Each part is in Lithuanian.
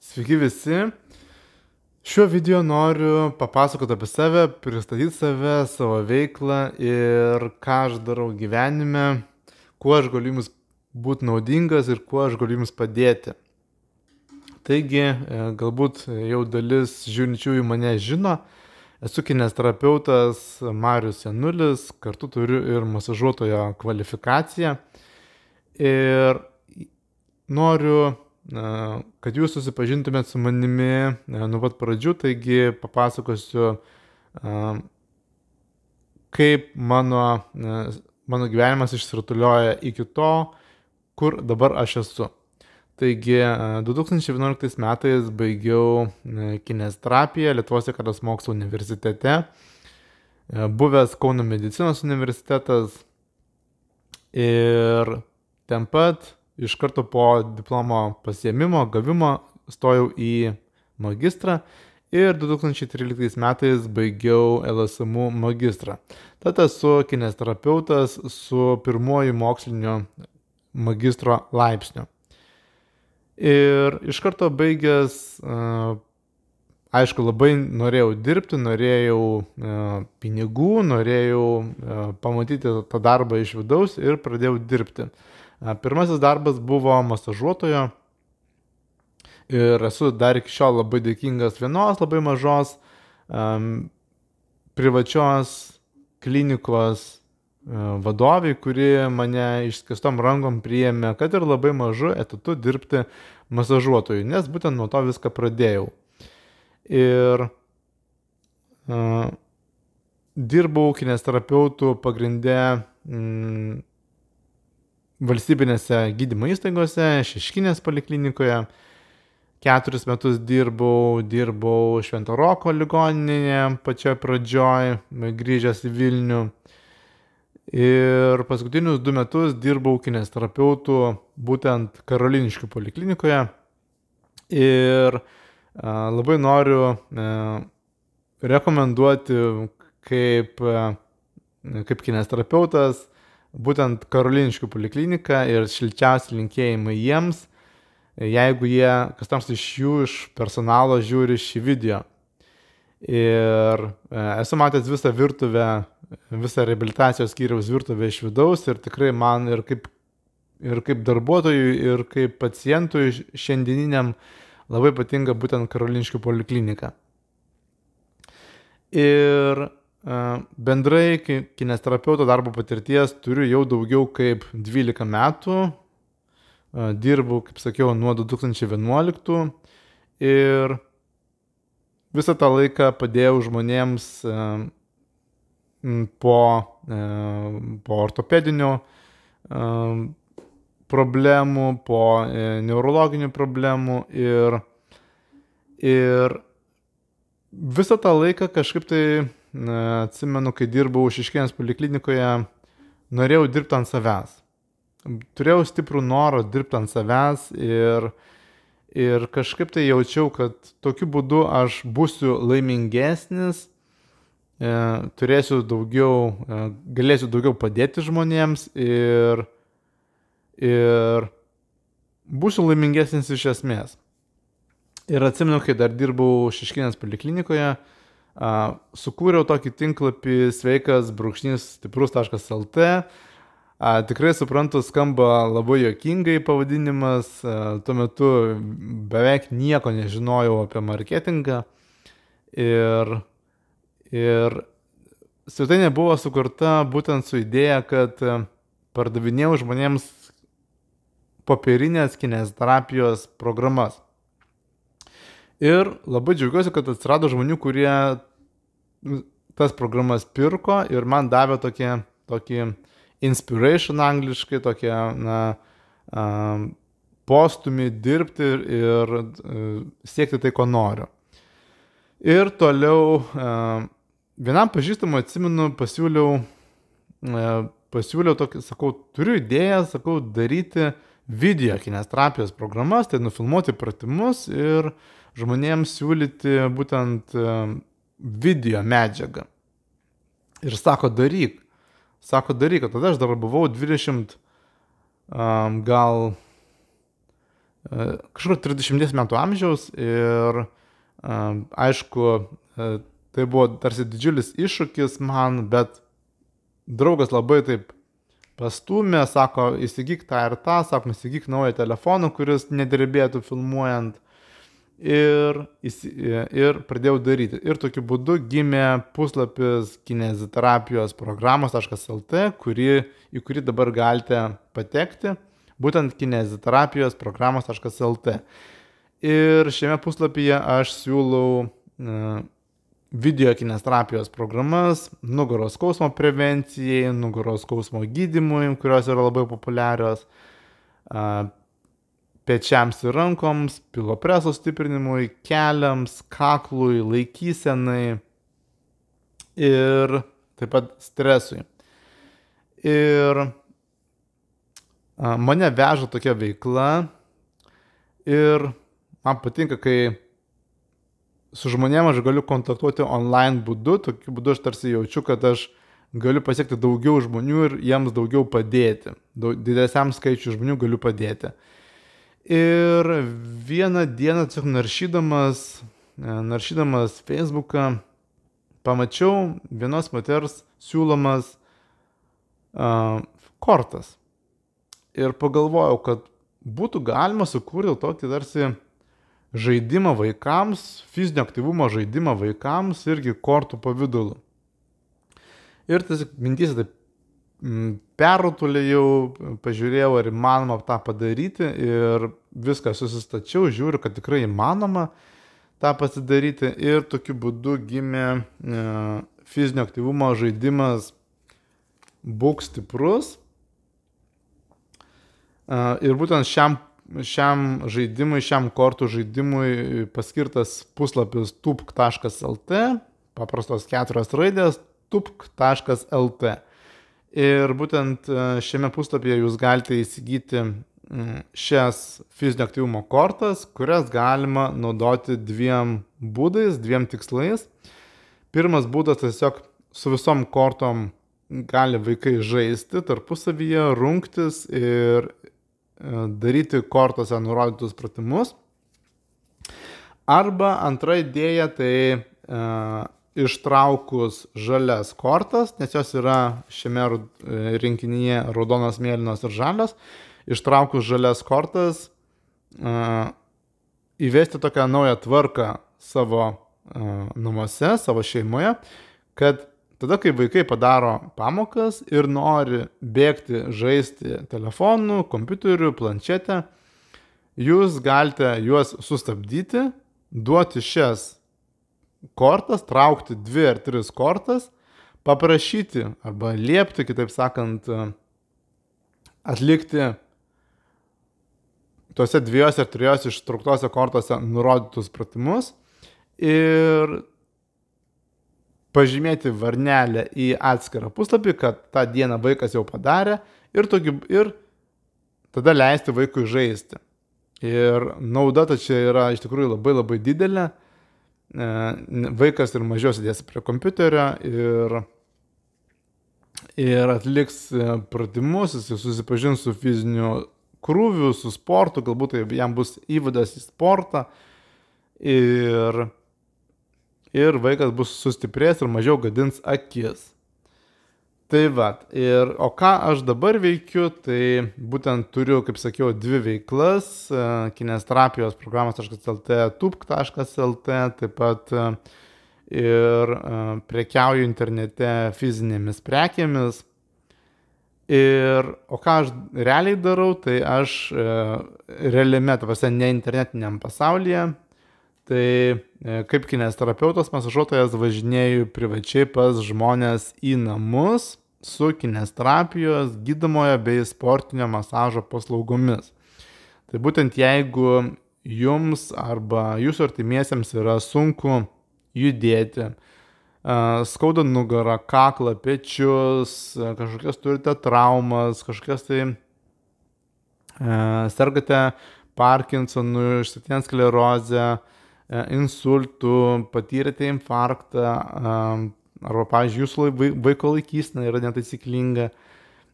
Sveiki visi. Šiuo video noriu papasakoti apie save, pristatyti save, savo veiklą ir ką aš darau gyvenime, kuo aš galiu jums būti naudingas ir kuo aš galiu jums padėti. Taigi, galbūt jau dalis žiūrinčių į mane žino, esu kineziterapeutas Marius Janulis, kartu turiu ir masažuotojo kvalifikaciją ir noriu kad jūs susipažintumėt su manimi nuo pat pradžių, taigi papasakosiu, kaip mano gyvenimas išsirutulioja iki to, kur dabar aš esu. Taigi 2011 metais baigiau kineziterapiją Lietuvos sveikatos mokslų universitete, buvęs Kauno medicinos universitetas ir ten pat iš karto po diplomo pasiėmimo, gavimo stojau į magistrą ir 2013 metais baigiau LSMU magistrą. Tad esu kineziterapeutas su pirmuoju mokslinio magistro laipsniu. Ir iš karto baigęs, aišku, labai norėjau dirbti, norėjau pinigų, norėjau pamatyti tą darbą iš vidaus ir pradėjau dirbti. Pirmasis darbas buvo masažuotojo ir esu dar iki šiol labai dėkingas vienos labai mažos privačios klinikos vadoviai, kuri mane išskėstom rankom priėmė, kad ir labai mažu etatu dirbti masažuotojui, nes būtent nuo to viską pradėjau. Ir dirbau kineziterapeutų pagrinde valstybinėse gydymo įstaigose, Šeškinės poliklinikoje. 4 metus dirbau Švento Roko ligoninėje pačioje pradžioj, grįžęs į Vilnių. Ir paskutinius 2 metus dirbau kineziterapeutų būtent Karoliniškių poliklinikoje. Ir labai noriu rekomenduoti kaip kineziterapeutas būtent Karoliniškių polikliniką ir šilčiausi linkėjimai jiems, jeigu jie, kas nors iš jų, iš personalo žiūri šį video. Ir esu matęs visą virtuvę, visą reabilitacijos skyriaus virtuvę iš vidaus ir tikrai man ir kaip darbuotojui, ir kaip pacientui šiandieniniam labai patinka būtent Karoliniškių poliklinika. Ir bendrai kineziterapeuto darbo patirties turiu jau daugiau kaip 12 metų. Dirbu, kaip sakiau, nuo 2011 ir visą tą laiką padėjau žmonėms po ortopedinių problemų, po neurologinių problemų ir visą tą laiką kažkaip tai atsimenu, kai dirbau Šeškinės poliklinikoje, norėjau dirbti ant savęs. Turėjau stiprų norą dirbti ant savęs ir kažkaip tai jaučiau, kad tokiu būdu aš būsiu laimingesnis, galėsiu daugiau padėti žmonėms ir būsiu laimingesnis iš esmės. Ir atsimenu, kai dar dirbau Šeškinės poliklinikoje, sukūriau tokį tinklapį sveikas-stiprus.lt. Tikrai suprantu, skamba labai juokingai pavadinimas, tuo metu beveik nieko nežinojau apie marketingą ir svetainė buvo sukurta būtent su idėja, kad pardavinėjau žmonėms popierinės kineziterapijos programas. Ir labai džiaugiuosi, kad atsirado žmonių, kurie tas programas pirko ir man davė tokį inspiration angliškai, postumį dirbti ir siekti tai, ko noriu. Ir toliau vienam pažįstamui, atsimenu, pasiūliau tokį, sakau, turiu idėją, daryti video kineziterapijos programas, tai nufilmuoti pratimus ir žmonėms siūlyti būtent video medžiagą. Ir sako, daryk. Tada aš dar buvau 20 gal kažkur 30 metų amžiaus ir aišku, tai buvo tarsi didžiulis iššūkis man, bet draugas labai taip pastumė, sako, įsigyk tą ir tą, sako, įsigyk naują telefoną, kuris nedirbėtų filmuojant. Ir pradėjau daryti. Ir tokiu būdu gimė puslapis kineziterapijos programos.lt, į kurį dabar galite patekti, būtent kineziterapijos programos.lt. Ir šiame puslapyje aš siūlau video kineziterapijos programas, nugaros skausmo prevencijai, nugaros skausmo gydymui, kurios yra labai populiarios, pečiams ir rankoms, pilo preso stiprinimui, keliams, kaklui, laikysenai ir taip pat stresui. Ir mane veža tokia veikla ir man patinka, kai su žmonėm aš galiu kontaktuoti online būdu, tokiu būdu aš tarsi jaučiu, kad aš galiu pasiekti daugiau žmonių ir jiems daugiau padėti. Didesniam skaičiui žmonių galiu padėti. Ir vieną dieną tiesiog naršydamas Facebooką pamačiau vienos moters siūlomas kortas. Ir pagalvojau, kad būtų galima sukurti tokį tarsi žaidimą vaikams, fizinio aktyvumo žaidimą vaikams irgi kortų pavidalu. Ir tiesiog mintyse taip perrutulėjau, pažiūrėjau, ar įmanoma tą padaryti ir viską susistačiau, žiūriu, kad tikrai įmanoma tą pasidaryti ir tokiu būdu gimė fizinio aktyvumo žaidimas Būk stiprus. Ir būtent šiam žaidimui, šiam kortų žaidimui paskirtas puslapis tupk.lt, paprastos 4 raidės, tupk.lt. Ir būtent šiame puslapyje jūs galite įsigyti šias fizinio aktyvumo kortas, kurias galima naudoti dviem būdais, dviem tikslais. Pirmas būdas tiesiog su visom kortom gali vaikai žaisti tarpusavyje, rungtis ir daryti kortose nurodytus pratimus. Arba antra idėja tai ištraukus žalias kortas, nes jos yra šiame rinkinyje raudonos, mėlynos ir žalios, ištraukus žalias kortas įvesti tokią naują tvarką savo namuose, savo šeimoje, kad tada, kai vaikai padaro pamokas ir nori bėgti, žaisti telefonu, kompiuteriu, planšetę, jūs galite juos sustabdyti, duoti šias kortas, traukti 2 ar 3 kortas, paprašyti arba liepti, kitaip sakant, atlikti tuose 2 ar 3 ištrauktose kortose nurodytus pratimus ir pažymėti varnelę į atskirą puslapį, kad tą dieną vaikas jau padarė ir tada leisti vaikui žaisti. Ir nauda čia yra iš tikrųjų labai labai didelė. Vaikas ir mažiau sėdės prie kompiuterio ir atliks pratimus, jis susipažins su fiziniu krūviu, su sportu, galbūt jam bus įvadas į sportą ir vaikas bus sustiprės ir mažiau gadins akis. Tai va, o ką aš dabar veikiu, tai būtent turiu, kaip sakiau, 2 veiklas, kineziterapijos programos.lt, tupk.lt, taip pat ir prekiauju internete fizinėmis prekėmis. O ką aš realiai darau, tai aš realiame, ne internetiniam pasaulyje, tai kaip kineziterapeutas, masažuotojas važinėju privačiai pas žmonės į namus su kineziterapijos, gydomojo bei sportinio masažo paslaugomis. Tai būtent jeigu jums arba jūsų artimiesiems yra sunku judėti, skauda nugarą, kaklą, pečius, kažkokias turite traumas, kažkokias tai sergate Parkinsonu, išsėtinę sklerozę, insultų, patyrėte infarktą, arba, pavyzdžiui, jūsų vaiko laikysena yra netaisyklinga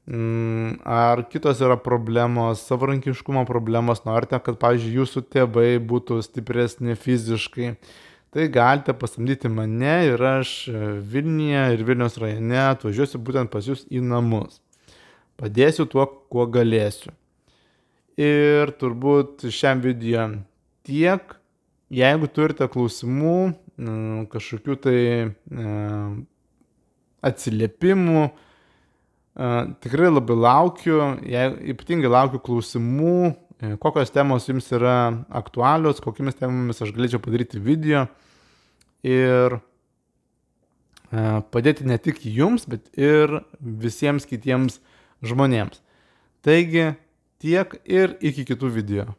ar kitos yra problemos, savarankiškumo problemos, norite, kad, pavyzdžiui, jūsų tėvai būtų stipresni fiziškai, tai galite pasamdyti mane ir aš Vilniuje ir Vilniaus rajone atvažiuosiu būtent pas jūs į namus. Padėsiu tuo, kuo galėsiu. Ir turbūt šiam video tiek. Jeigu turite klausimų, kažkokių tai atsiliepimų, tikrai labai laukiu, ypatingai laukiu klausimų, kokios temos jums yra aktualios, kokiamis temomis aš galėčiau padaryti video ir padėti ne tik jums, bet ir visiems kitiems žmonėms. Taigi tiek ir iki kitų video.